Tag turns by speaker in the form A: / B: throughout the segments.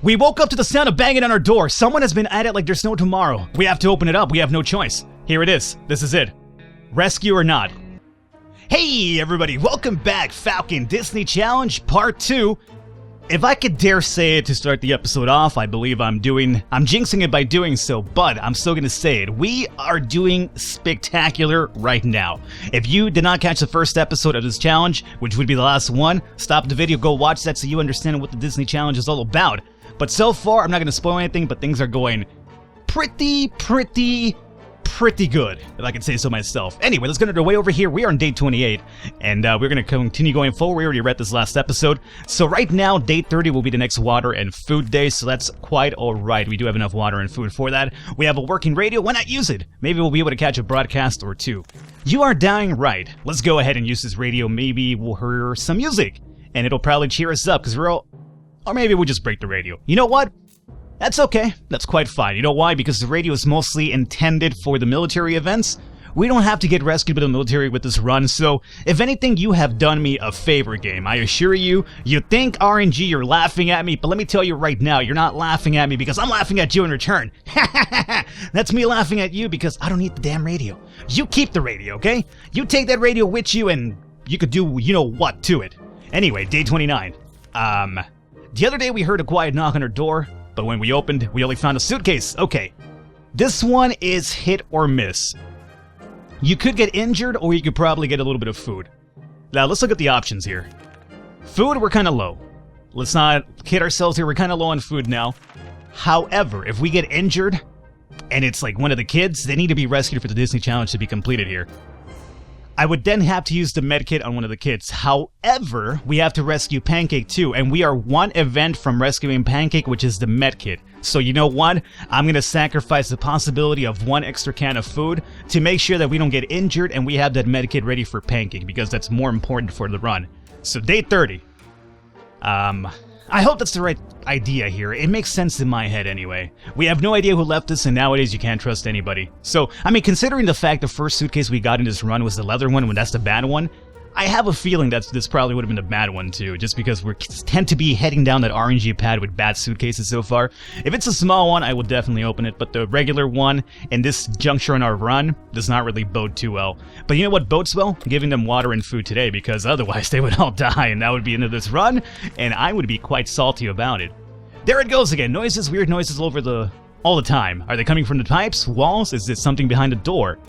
A: We woke up to the sound of banging on our door. Someone has been at it like there's no tomorrow. We have to open it up. We have no choice. Here it is. This is it. Rescue or not. Hey everybody, welcome back. Falcon Disney Challenge Part 2. If I could dare say it to start the episode off, I believe I'm jinxing it by doing so, but I'm still gonna say it. We are doing spectacular right now. If you did not catch the first episode of this challenge, which would be the last one, stop the video, go watch that so you understand what the Disney Challenge is all about. But so far, I'm not gonna spoil anything, but things are going pretty good, if I can say so myself. Anyway, let's get underway over here. We are on day 28, and we're going to continue going forward. We already read this last episode. So right now, day 30 will be the next water and food day, so that's quite alright. We do have enough water and food for that. We have a working radio. Why not use it? Maybe we'll be able to catch a broadcast or two. You are dying right. Let's go ahead and use this radio. Maybe we'll hear some music, and it'll probably cheer us up, because we're all... Or maybe we'll just break the radio. You know what? That's okay. That's quite fine. You know why? Because the radio is mostly intended for the military events. We don't have to get rescued by the military with this run, so if anything, you have done me a favor, game. I assure you, you think RNG, you're laughing at me, but let me tell you right now, you're not laughing at me because I'm laughing at you in return. That's me laughing at you because I don't need the damn radio. You keep the radio, okay? You take that radio with you and you could do you-know-what to it. Anyway, day 29. The other day we heard a quiet knock on our door. But when we opened, we only found a suitcase. Okay, this one is hit or miss. You could get injured, or you could probably get a little bit of food. Now, let's look at the options here. Food, we're kind of low. Let's not kid ourselves here, we're kind of low on food now. However, if we get injured, and it's like one of the kids, they need to be rescued for the Disney Challenge to be completed here. I would then have to use the medkit on one of the kids. However, we have to rescue Pancake too, and we are one event from rescuing Pancake, which is the medkit. So you know what? I'm going to sacrifice the possibility of one extra can of food to make sure that we don't get injured and we have that medkit ready for Pancake, because that's more important for the run. So day 30. I hope that's the right idea here. It makes sense in my head anyway. We have no idea who left us, and nowadays you can't trust anybody. So, I mean, considering the fact the first suitcase we got in this run was the leather one, when that's the bad one, I have a feeling that this probably would have been the bad one too, just because we tend to be heading down that RNG pad with bad suitcases so far. If it's a small one, I will definitely open it, but the regular one in this juncture in our run does not really bode too well. But you know what bodes well? Giving them water and food today, because otherwise they would all die, and that would be the end of this run, and I would be quite salty about it. There it goes again. Noises, weird noises all the time. Are they coming from the pipes, walls? Is it something behind the door?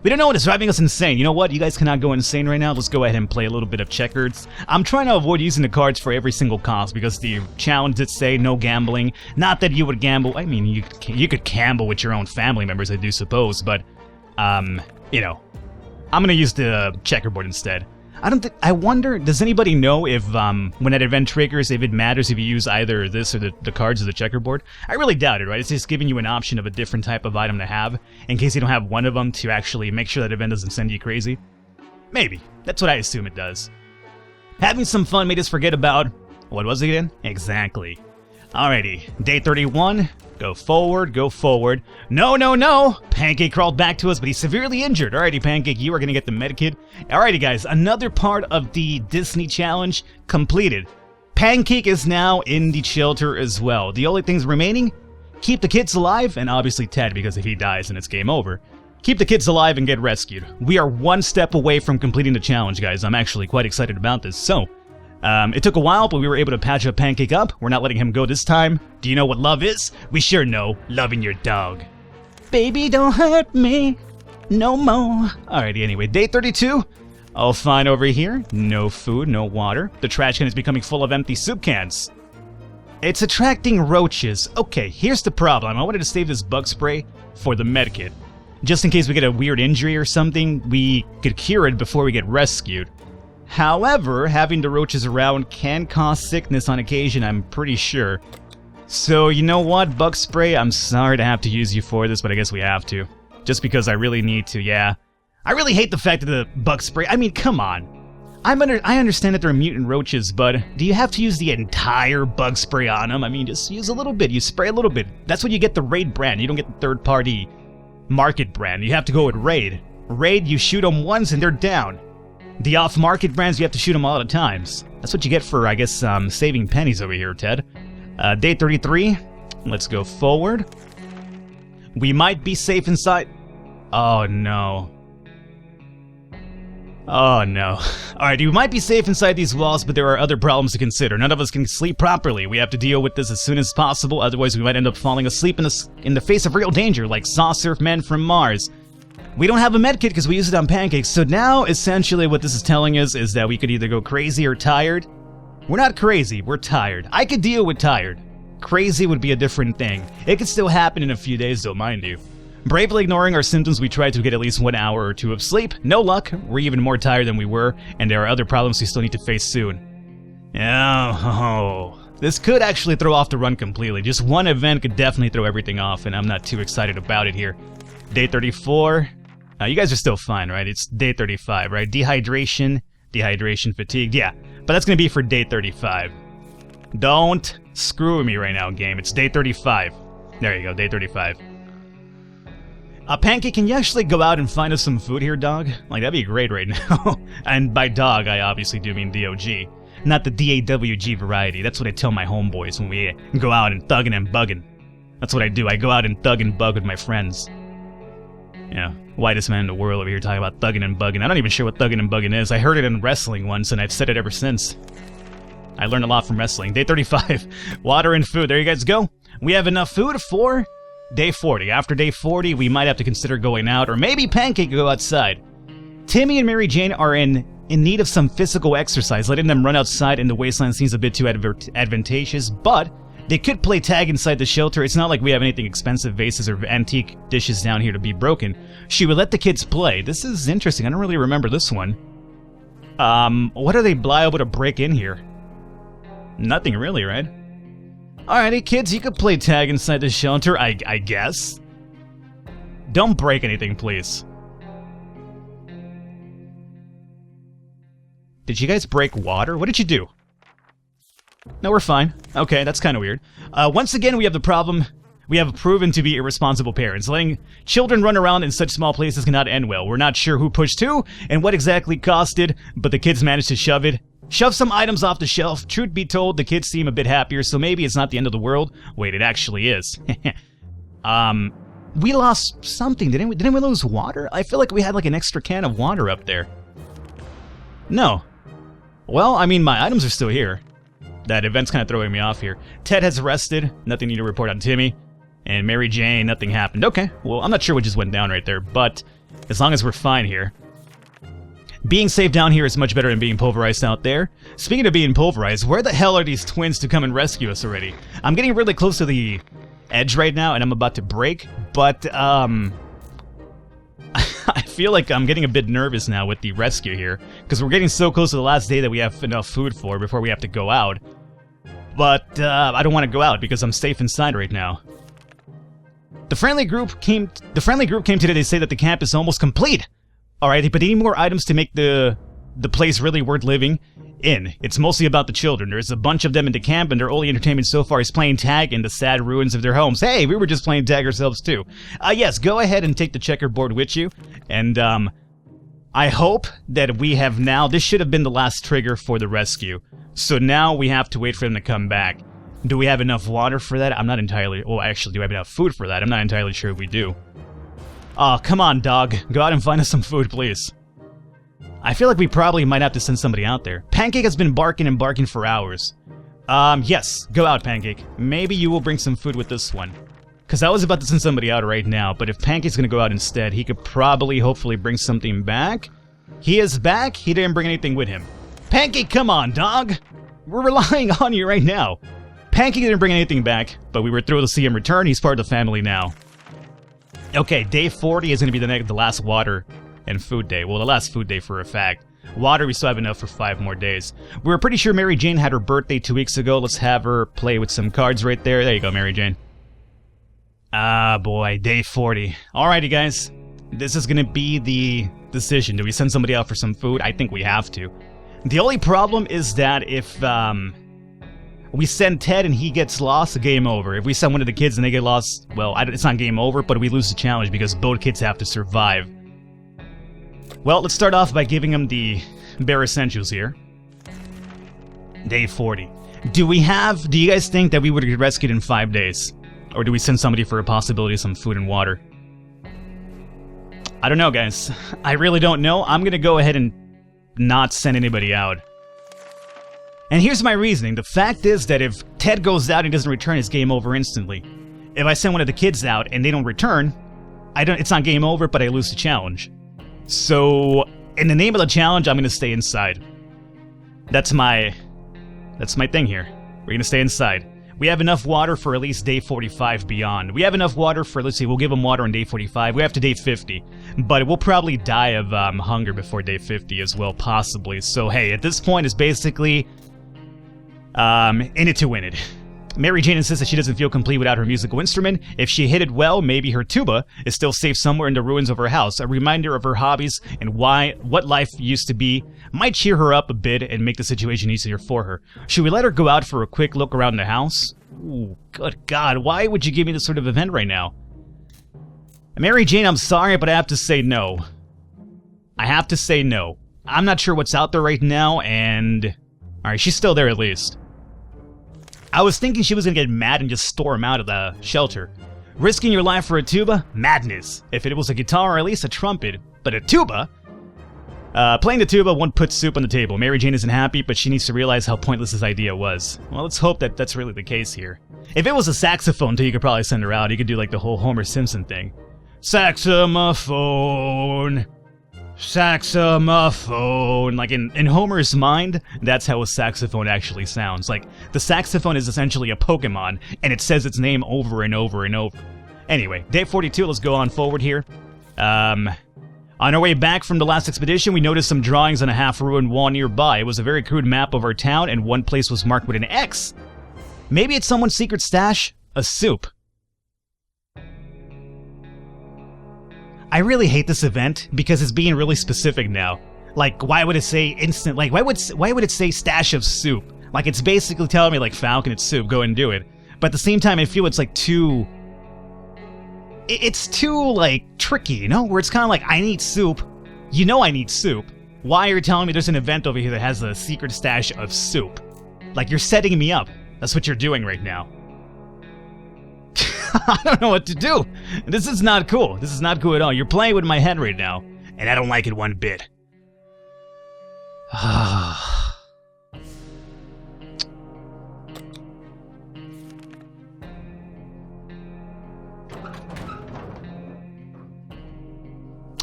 A: We don't know what is driving us insane. You know what? You guys cannot go insane right now. Let's go ahead and play a little bit of checkers. I'm trying to avoid using the cards for every single cost because the challenge did say no gambling. Not that you would gamble. I mean, you could gamble with your own family members, I do suppose, but, you know, I'm gonna use the checkerboard instead. I wonder, does anybody know if, when that event triggers, if it matters if you use either this or the cards or the checkerboard? I really doubt it, right? It's just giving you an option of a different type of item to have, in case you don't have one of them to actually make sure that event doesn't send you crazy. Maybe. That's what I assume it does. Having some fun made us forget about... What was it again? Exactly. Alrighty, day 31. Go forward, go forward. No, no, no! Pancake crawled back to us, but he's severely injured. Alrighty, Pancake, you are gonna get the medkit. Alrighty, guys, another part of the Disney Challenge completed. Pancake is now in the shelter as well. The only things remaining, keep the kids alive, and obviously Ted, because if he dies, then it's game over. Keep the kids alive and get rescued. We are one step away from completing the challenge, guys. I'm actually quite excited about this, so... it took a while, but we were able to patch up Pancake up. We're not letting him go this time. Do you know what love is? We sure know. Loving your dog. Baby, don't hurt me no more. Alrighty, anyway, day 32. All fine over here. No food, no water. The trash can is becoming full of empty soup cans. It's attracting roaches. Okay, here's the problem. I wanted to save this bug spray for the medkit. Just in case we get a weird injury or something, we could cure it before we get rescued. However, having the roaches around can cause sickness on occasion, I'm pretty sure. So, you know what, bug spray, I'm sorry to have to use you for this, but I guess we have to. Just because I really need to, yeah. I really hate the fact that the bug spray, I mean, come on. I understand that they're mutant roaches, but do you have to use the entire bug spray on them? I mean, just use a little bit, you spray a little bit. That's when you get the Raid brand, you don't get the third-party market brand. You have to go with Raid. Raid, you shoot them once and they're down. The off-market brands, you have to shoot them a lot of times. That's what you get for, I guess, saving pennies over here, Ted. Day 33. Let's go forward. We might be safe inside. Oh no. Oh no. Alright, you might be safe inside these walls, but there are other problems to consider. None of us can sleep properly. We have to deal with this as soon as possible, otherwise we might end up falling asleep in the face of real danger, like Saucer Men from Mars. We don't have a medkit because we used it on Pancake, so now essentially what this is telling us is that we could either go crazy or tired. We're not crazy, we're tired. I could deal with tired. Crazy would be a different thing. It could still happen in a few days though, mind you. Bravely ignoring our symptoms, we tried to get at least 1 hour or 2 of sleep. No luck, we're even more tired than we were, and there are other problems we still need to face soon. Oh, this could actually throw off the run completely. Just one event could definitely throw everything off, and I'm not too excited about it here. Day 34. You guys are still fine, right? It's day 35, right? Dehydration, fatigue, yeah. But that's gonna be for day 35. Don't screw me right now, game. It's day 35. There you go, day 35. Pancake, can you actually go out and find us some food here, dog? Like, that'd be great right now. And by dog, I obviously do mean DOG. Not the DAWG variety. That's what I tell my homeboys when we go out and thugging and bugging. That's what I do. I go out and thug and bug with my friends. Yeah, whitest man in the world over here talking about thugging and bugging. I'm not even sure what thugging and bugging is. I heard it in wrestling once, and I've said it ever since. I learned a lot from wrestling. Day 35. Water and food. There you guys go. We have enough food for day 40. After day 40, we might have to consider going out, or maybe Pancake go outside. Timmy and Mary Jane are in need of some physical exercise. Letting them run outside in the wasteland seems a bit too advantageous, but they could play tag inside the shelter. It's not like we have anything expensive vases or antique dishes down here to be broken. She would let the kids play. This is interesting. I don't really remember this one. What are they liable to break in here? Nothing really, right? Alrighty, kids, you could play tag inside the shelter, I guess. Don't break anything, please. Did you guys break water? What did you do? No, we're fine. Okay, that's kind of weird. Once again, we have the problem. We have proven to be irresponsible parents. Letting children run around in such small places cannot end well. We're not sure who pushed who and what exactly caused it, but the kids managed to shove some items off the shelf. Truth be told, the kids seem a bit happier, so maybe it's not the end of the world. Wait, it actually is. We lost something, didn't we? Didn't we lose water? I feel like we had like an extra can of water up there. No. Well, I mean, my items are still here. That event's kind of throwing me off here. Ted has rested. Nothing new to report on Timmy. And Mary Jane, nothing happened. Okay, well, I'm not sure what just went down right there, but as long as we're fine here. Being safe down here is much better than being pulverized out there. Speaking of being pulverized, where the hell are these twins to come and rescue us already? I'm getting really close to the edge right now, and I'm about to break, but, I feel like I'm getting a bit nervous now with the rescue here, because we're getting so close to the last day that we have enough food for before we have to go out. But, I don't want to go out because I'm safe inside right now. The friendly group came today to say that the camp is almost complete. Alright, but they need more items to make the place really worth living in. It's mostly about the children. There's a bunch of them in the camp, and their only entertainment so far is playing tag in the sad ruins of their homes. Hey, we were just playing tag ourselves too. Yes, go ahead and take the checkerboard with you. And, I hope that we have now... This should have been the last trigger for the rescue. So now we have to wait for them to come back. Do we have enough water for that? I'm not entirely... Well, actually, do I have enough food for that? I'm not entirely sure if we do. Oh, come on, dog. Go out and find us some food, please. I feel like we probably might have to send somebody out there. Pancake has been barking and barking for hours. Yes. Go out, Pancake. Maybe you will bring some food with this one. Because I was about to send somebody out right now, but if Pancake's gonna go out instead, he could probably, hopefully, bring something back. He is back. He didn't bring anything with him. Pancake, come on, dog. We're relying on you right now. Pancake didn't bring anything back, but we were thrilled to see him return. He's part of the family now. Okay, day 40 is going to be the last water and food day. Well, the last food day for a fact. Water, we still have enough for 5 more days. We were pretty sure Mary Jane had her birthday 2 weeks ago. Let's have her play with some cards right there. There you go, Mary Jane. Ah, boy, day 40. Alrighty, guys. This is going to be the decision. Do we send somebody out for some food? I think we have to. The only problem is that if, we send Ted and he gets lost, game over. If we send one of the kids and they get lost, well, it's not game over, but we lose the challenge because both kids have to survive. Well, let's start off by giving them the bare essentials here. Day 40. Do you guys think that we would get rescued in 5 days? Or do we send somebody for a possibility of some food and water? I don't know, guys. I really don't know. I'm gonna go ahead and not send anybody out. And here's my reasoning. The fact is that if Ted goes out and doesn't return, it's game over instantly. If I send one of the kids out and they don't return, it's not game over, but I lose the challenge. So, in the name of the challenge, I'm gonna stay inside. That's my thing here. We're gonna stay inside. We have enough water for at least day 45 beyond. We have enough water for, let's see, we'll give them water on day 45. We have to day 50. But we'll probably die of hunger before day 50 as well, possibly. So, hey, at this point, it's basically in it to win it. Mary Jane insists that she doesn't feel complete without her musical instrument. If she hit it well, maybe her tuba is still safe somewhere in the ruins of her house. A reminder of her hobbies and what life used to be might cheer her up a bit and make the situation easier for her. Should we let her go out for a quick look around the house? Ooh, good God, why would you give me this sort of event right now? Mary Jane, I'm sorry, but I have to say no. I have to say no. I'm not sure what's out there right now, and... Alright, she's still there at least. I was thinking she was gonna get mad and just storm out of the shelter. Risking your life for a tuba? Madness. If it was a guitar or at least a trumpet. But a tuba? Playing the tuba won't put soup on the table. Mary Jane isn't happy, but she needs to realize how pointless this idea was. Well, let's hope that that's really the case here. If it was a saxophone, too, you could probably send her out. You could do like the whole Homer Simpson thing. Saxophone. Saxophone. Like in Homer's mind, that's how a saxophone actually sounds. Like, the saxophone is essentially a Pokemon, and it says its name over and over and over. Anyway, day 42, let's go on forward here. On our way back from the last expedition, we noticed some drawings on a half-ruined wall nearby. It was a very crude map of our town, and one place was marked with an X. Maybe it's someone's secret stash? A soup. I really hate this event because it's being really specific now. Like, why would it say instant? Like, why would it say stash of soup? Like, it's basically telling me, like, Falcon, it's soup, go and do it. But at the same time, I feel it's like too... It's too, like, tricky, you know? Where it's kind of like, I need soup. You know I need soup. Why are you telling me there's an event over here that has a secret stash of soup? Like, you're setting me up. That's what you're doing right now. I don't know what to do. This is not cool. This is not cool at all. You're playing with my head right now, and I don't like it one bit.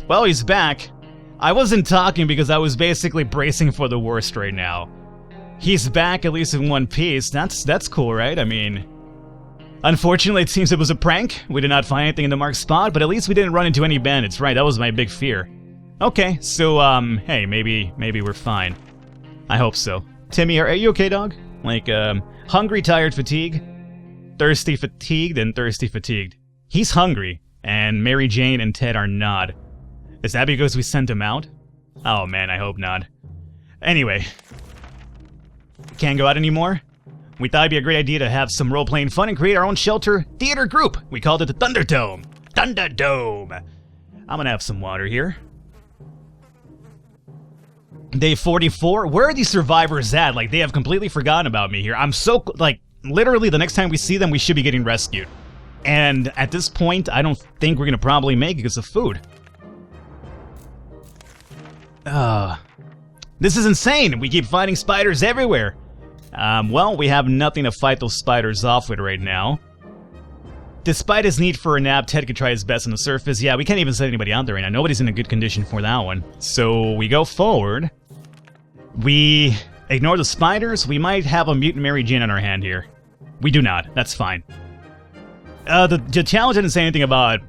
A: Well, he's back. I wasn't talking because I was basically bracing for the worst right now. He's back, at least in one piece. That's cool, right? I mean... Unfortunately, it seems it was a prank. We did not find anything in the marked spot, but at least we didn't run into any bandits. Right, that was my big fear. Okay, so, hey, maybe we're fine. I hope so. Timmy, are you okay, dog? Like, hungry, tired, fatigued? Thirsty, fatigued, and thirsty, fatigued. He's hungry, and Mary Jane and Ted are not. Is that because we sent him out? Oh man, I hope not. Anyway. Can't go out anymore? We thought it'd be a great idea to have some role-playing fun and create our own shelter theater group. We called it the Thunderdome. Thunderdome. I'm gonna have some water here. Day 44. Where are these survivors at? Like, they have completely forgotten about me here. I'm so, like, literally the next time we see them, we should be getting rescued. And at this point, I don't think we're gonna probably make it because of food. This is insane. We keep fighting spiders everywhere. Well, we have nothing to fight those spiders off with right now. Despite his need for a nap, Ted could try his best on the surface. Yeah, we can't even send anybody out there right now. Nobody's in a good condition for that one. So, we go forward. We ignore the spiders. We might have a mutant Mary Jane on our hand here. We do not. That's fine. The challenge didn't say anything about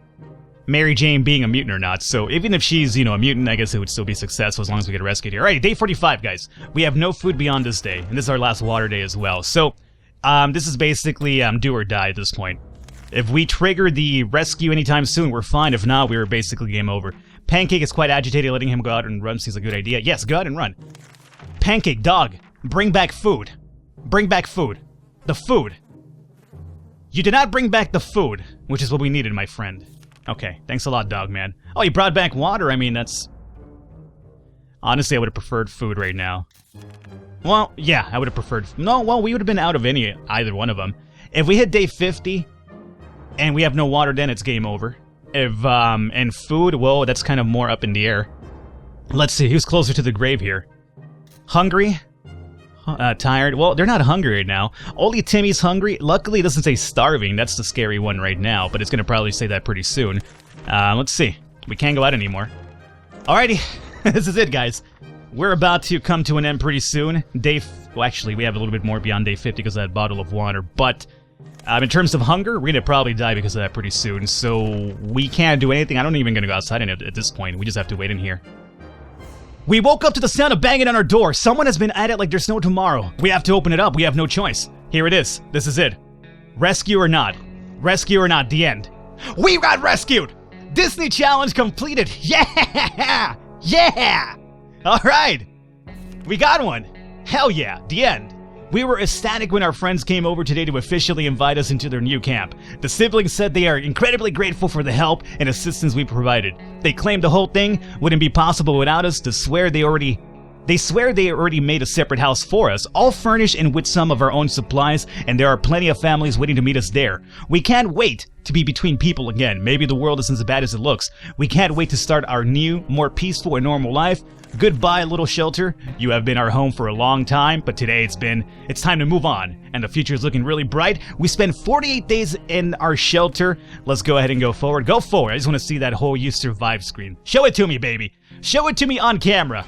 A: Mary Jane being a mutant or not, so even if she's, you know, a mutant, I guess it would still be successful as long as we get rescued here. Alright, day 45, guys. We have no food beyond this day, and this is our last water day as well. So, this is basically do or die at this point. If we trigger the rescue anytime soon, we're fine. If not, we're basically game over. Pancake is quite agitated. Letting him go out and run seems a good idea. Yes, go out and run. Pancake, dog, bring back food. Bring back food. The food. You did not bring back the food, which is what we needed, my friend. Okay, thanks a lot, dog man. Oh, you brought back water? I mean, that's... Honestly, I would have preferred food right now. Well, yeah, I would have preferred... No, well, we would have been out of either one of them. If we hit day 50 and we have no water, then it's game over. If, and food, well, that's kind of more up in the air. Let's see, who's closer to the grave here? Hungry? Tired? Well, they're not hungry right now. Only Timmy's hungry. Luckily, it doesn't say starving. That's the scary one right now, but it's going to probably say that pretty soon. Let's see. We can't go out anymore. Alrighty, this is it, guys. We're about to come to an end pretty soon. Well, actually, we have a little bit more beyond day 50 because of that bottle of water, but in terms of hunger, we're going to probably die because of that pretty soon, so we can't do anything. I'm not even going to go outside at this point. We just have to wait in here. We woke up to the sound of banging on our door. Someone has been at it like there's no tomorrow. We have to open it up. We have no choice. Here it is. This is it. Rescue or not. Rescue or not. The end. We got rescued! Disney challenge completed. Yeah! Yeah! Alright. We got one. Hell yeah. The end. We were ecstatic when our friends came over today to officially invite us into their new camp. The siblings said they are incredibly grateful for the help and assistance we provided. They claimed the whole thing wouldn't be possible without us. They swear they already made a separate house for us, all furnished and with some of our own supplies, and there are plenty of families waiting to meet us there. We can't wait to be between people again. Maybe the world isn't as bad as it looks. We can't wait to start our new, more peaceful and normal life. Goodbye, little shelter. You have been our home for a long time, but today it's time to move on, and the future is looking really bright. We spent 48 days in our shelter. Let's go ahead and go forward. Go forward. I just want to see that whole "you survived" screen. Show it to me, baby. Show it to me on camera.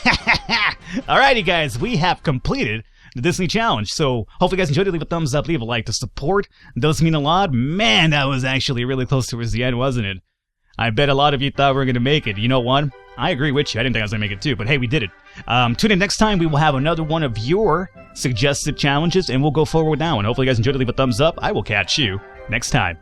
A: Alrighty, guys, we have completed the Disney challenge. So hopefully you guys enjoyed it. Leave a thumbs up, leave a like. The support does mean a lot. Man, that was actually really close towards the end, wasn't it? I bet a lot of you thought we were going to make it. You know what? I agree with you. I didn't think I was going to make it too, but hey, we did it. Tune in next time. We will have another one of your suggested challenges, and we'll go forward now. And hopefully you guys enjoyed it. Leave a thumbs up. I will catch you next time.